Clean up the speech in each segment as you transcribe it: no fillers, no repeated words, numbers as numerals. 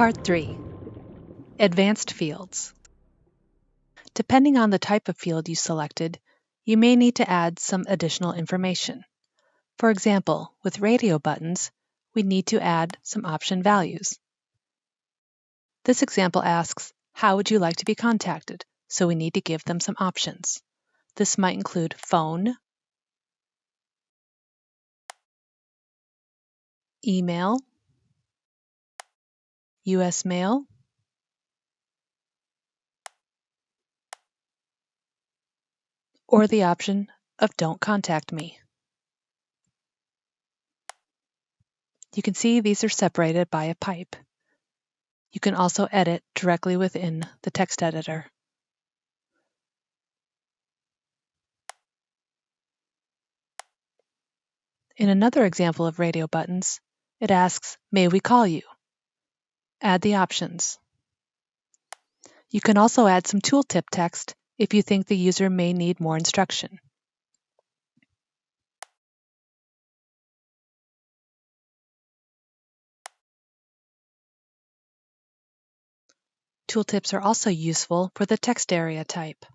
Part 3. Advanced Fields. Depending on the type of field you selected, you may need to add some additional information. For example, with radio buttons, we need to add some option values. This example asks, how would you like to be contacted? So we need to give them some options. This might include phone, email, US mail, or the option of don't contact me. You can see these are separated by a pipe. You can also edit directly within the text editor. In another example of radio buttons, it asks, may we call you? Add the options. You can also add some tooltip text if you think the user may need more instruction. Tooltips are also useful for the text area type.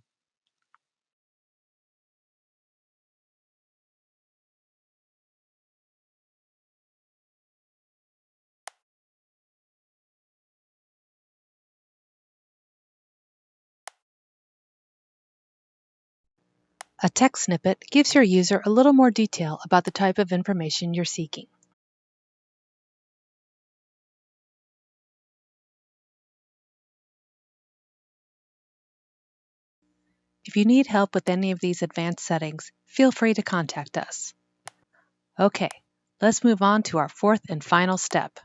A text snippet gives your user a little more detail about the type of information you're seeking. If you need help with any of these advanced settings, feel free to contact us. Okay, let's move on to our fourth and final step.